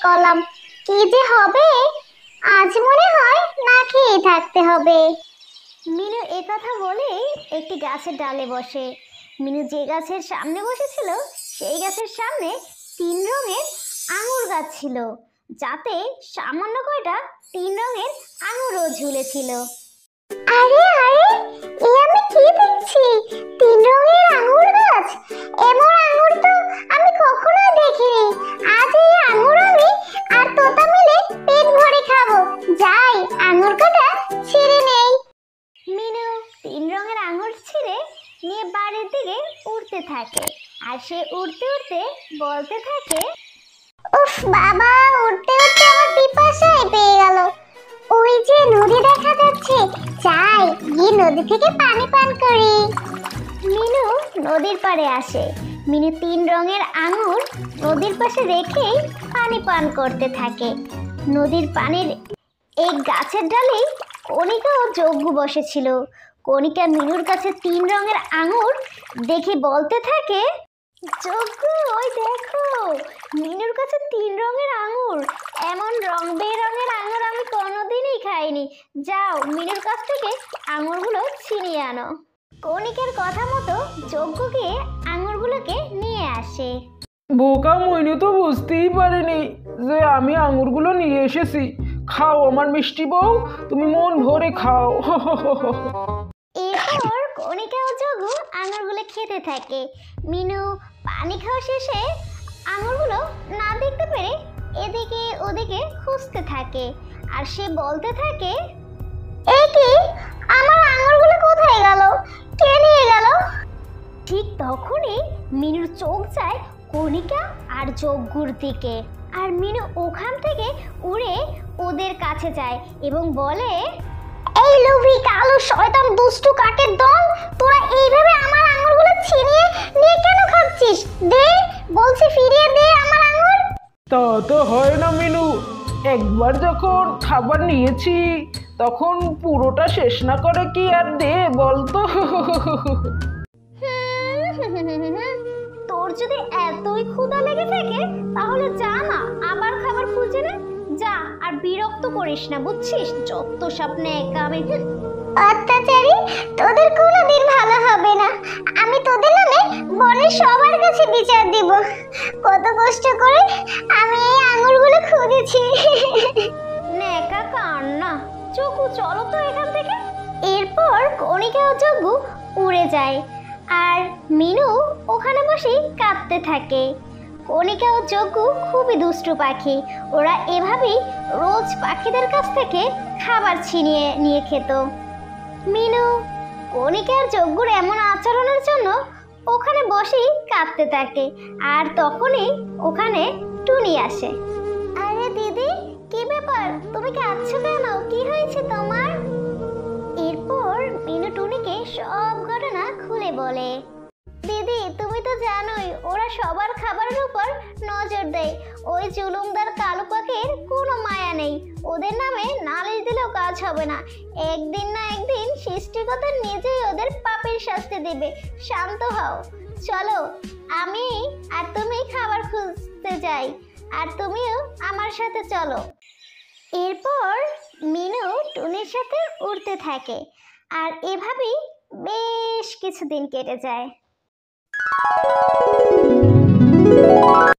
করলাম, কি যে হবে। আজ মনে হয় না খেয়ে থাকতে হবে। মিনু একথা বলেই একটি গাছের ডালে বসে। মিনু যে গাছের সামনে বসেছিল সেই গাছের সামনে 3 রঙের আঙুর গাছ ছিল, যাতে সামান্য কয়টা 3 রঙের আঙুরও ঝুলেছিল। আরে আরে, এ আমি কি দেখছি? 3 রঙের আঙুর গাছ! এমন আঙুর তো আমি কখনোই দেখিনি। আজ এই আঙুর আমি আর তোতা মিলে পেট ভরে খাবো। যাই, আঙুর কটা ছিঁড়ে নেই। মিনু 3 রঙের আঙুর ছিঁড়ে নিয়ে বাড়ির দিকে উড়তে থাকে, আর সে উড়তে উড়তে বলতে থাকে, উফ বাবা, উড়তে উড়তে আমার পিপাসাই পেয়ে গেল। ওই যে নদী দেখা যাচ্ছে, যাই গিয়ে নদী থেকে পানি পান করি। মিনু নদীর পাড়ে আসে। মিনু 3 রঙের আঙুর নদীর পাশে রেখেই পানি পান করতে থাকে। নদীর পানির এই গাছের ডালেই কণিকা ও যজ্ঞ বসেছিল। কণিকা মিনুর কাছে 3 রঙের আঙুর দেখে বলতে থাকে, যজ্ঞ, ওই দেখো, মিনুর কাছে 3 রঙের আঙুর। এমন রং বেরঙের আঙুর আমি কোনোদিনই খাইনি। যাও, মিনুর কাছ থেকে আঙুরগুলো ছিনিয়ে আনো। কণিকার কথা মতো যজ্ঞ গিয়ে আঙুরগুলোকে নিয়ে আসে। বোকা মইনু তো বুঝতেই পারেনি যে আমি আঙুরগুলো নিয়ে এসেছি। খাও আমার মিষ্টি বউ, তুমি মন ভরে খাও। এরপর কণিকা ও যজ্ঞ আঙুরগুলো খেতে থাকে। মিনু পানি খাওয়া শেষে আঙুরগুলো না দেখতে পেরে এদিকে ওদিকে খুঁজতে থাকে, আর সে বলতে থাকে, এই কি, আমার আঙুরগুলো কোথায় গেল? কে নিয়ে গেল? ঠিক তখনই মিনুর চোখ যায় কণিকা আর যজ্ঞর দিকে, আর মিনু ওখান থেকে উড়ে ওদের কাছে যায় এবং বলে, এই লোভী কালো শয়তান দুষ্টু কাকের দল, তোরা এইভাবে আমার আঙুরগুলো ছিনিয়ে নিয়ে কেন খাচ্ছিস? দে, বলছি ফিরিয়ে দে আমার আঙুর। তা তো হয় না মিনু, একবার যখন খাবার নিয়েছি তখন পুরোটা শেষ না করে কি আর দে বলতো। তোর যদি এতই ক্ষুধা লেগে থাকে তাহলে যা না, আবার খাবার খুঁজে নে। যা, আর বিরক্ত করিস না, বুঝছিস? যত স্বপ্নে একা আমি। অত্যাচারী, তোদের কোনোদিন ভালো হবে না। আমি তোদের নামে বনের সবার কাছে বিচার দিব। কত কষ্ট করে আমি এই আঙুরগুলো খুঁজেছি। নেকা কান্না, চকু চলো তো এখান থেকে। এরপর কণিকা ও যজ্ঞ উড়ে যায়, আর মিনু ওখানে বসে কাঁদতে থাকে। কণিকা ও যজ্ঞ খুবই দুষ্টু পাখি। ওরা এভাবেই রোজ পাখিদের কাছ থেকে খাবার ছিনিয়ে নিয়ে খেত। মিনু কণিকা আর যজ্ঞর এমন আচরণের জন্য ওখানে বসেই কাঁদতে থাকে, আর তখনই ওখানে টুনি আসে। আরে দিদি, কি ব্যাপার? তুমি কাঁদছো কেন? কি হয়েছে তোমার? এরপর মিনু টুনিকে সব ঘটনা খুলে বলে। দিদি, তুমি তো জানোই ওরা সবার খাবারের উপর নজর দেয়। ওই জুলুমদার কালো পাখির কোনো মায়া নেই। ওদের নামে নালিশ দিলেও কাজ হবে না। একদিন না একদিন সৃষ্টিকর্তা নিজেই ওদের পাপের শাস্তি দেবে। শান্ত হও, চলো আমি আর তুমি খাবার খুঁজতে যাই, আর তুমিও আমার সাথে চলো। এরপর মিনু টুনির সাথে উড়তে থাকে, আর এভাবেই বেশ কিছুদিন কেটে যায়।